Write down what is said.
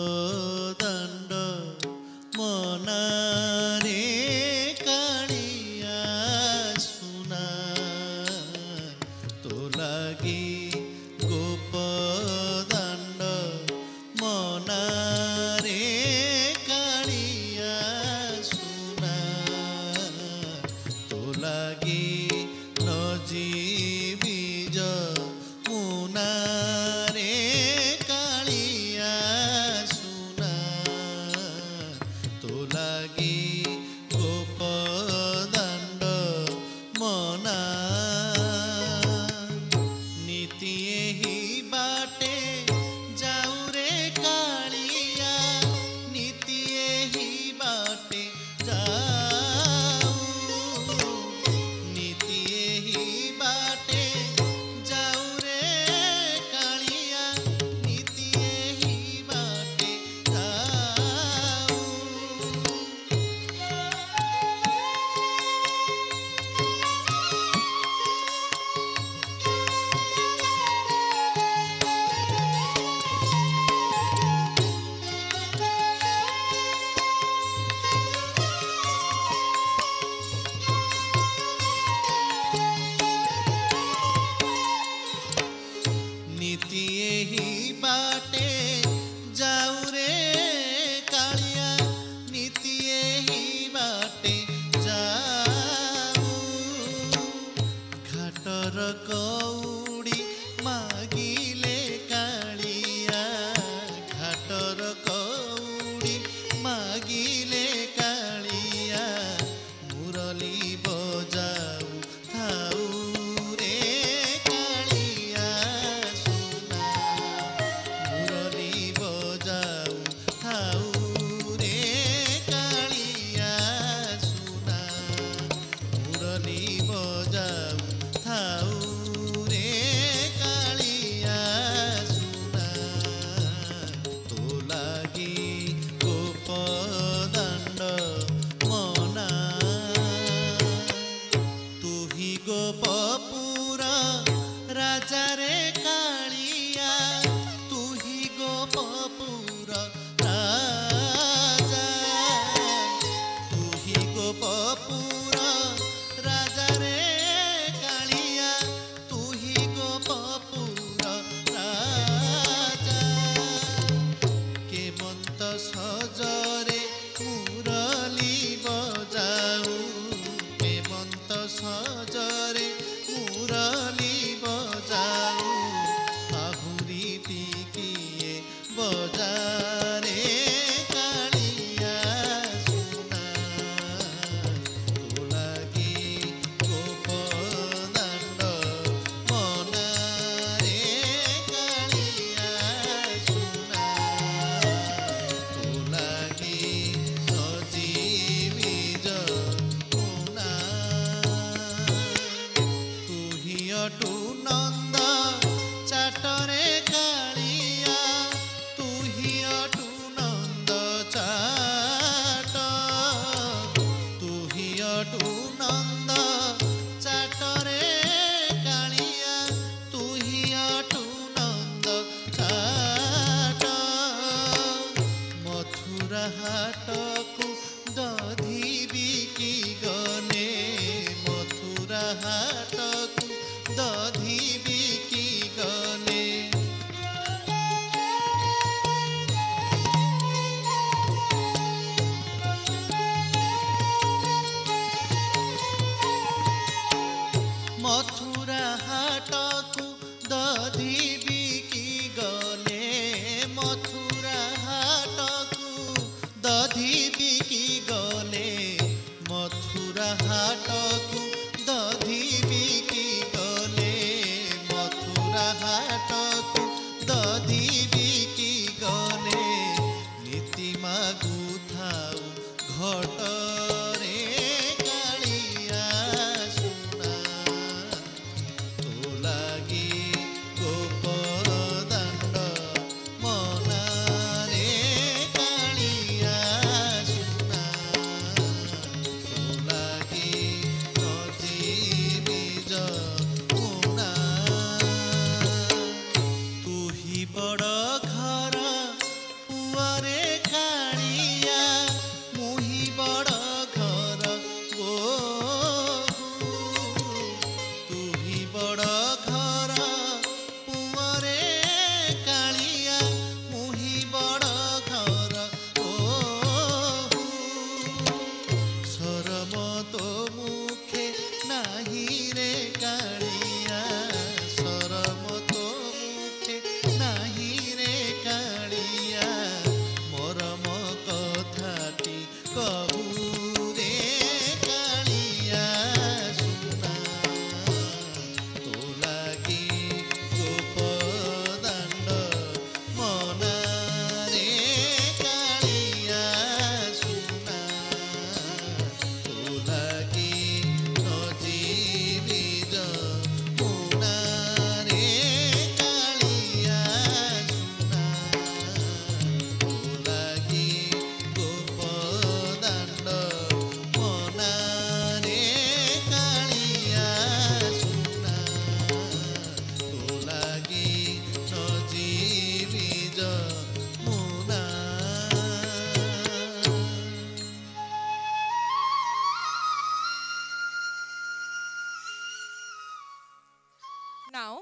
गोपदण्ड मनारे कालिया सुना तो लागी गोपदण्ड मनारे कालिया सुना तो लागी नजीबी मुना बाटे जाऊ रे कालिया नीति ही बाटे जाऊ घाटर कौड़ी मागिले कालिया घाटर कौड़ी मागिले कालिया मुरली बजाऊ थाऊ रे कालिया सुना मुरली बजाऊ थाऊ रे कालिया सुना मुरली बजाऊ थाऊ रे कालिया सुना तो लागी गोपदण्ड मना तू ही गोपपुर राजा रे कालिया तू ही गोपपुर राजा तू ही गोपपुर राजा रे कालिया तू ही गोपपुर राजा केमंत सजरे मुरली बजाऊ केमंत सजरे मुरली बजाऊ आहुरी टिकिए बजारे कालिया सुना तो लागी गोपदण्ड मना रे कालिया सुना तो लागी नजीबी मुना तू ही अटू नंद चाटरे कालिया तू ही अटू नंद चाट तू ही अटू नंद चाटरे कालिया तू ही अटू नंद चाट मथुरा हाटकू दधी बिकी गले मथुरा हाटकू दधी बिकी गले मथुरा हाटकू दधी बिकी गले मथुरा हाटकू दधी बिकी गले मथुरा हाटकू दधी बिकी गले मथुरा हाट दधि बिकी गले नीति मागुथाउ घटरे कालिया सुना तो लागी गोपदाण्ड मनारे कालिया सुना तो लागी नजीबी जमुना तू ही बड़ घर पुअरे कालिया मुही बड़ घर बोहू तू ही बड़ घर पुअरे कालिया मुही बड़ घर बोहू शरम तो मुखे नाही रे कालिया शरम तो मुखे नाही रे कालिया मरम कथाटी कहू रे कालिया सुना तो लागी गोपदाण्ड मना रे कालिया सुना तो लागी नजीबी जमुना रे कालिया सुना तो लागी गोपदाण्ड मना रे कालिया सुना तो लागी नजीबी जमुना Now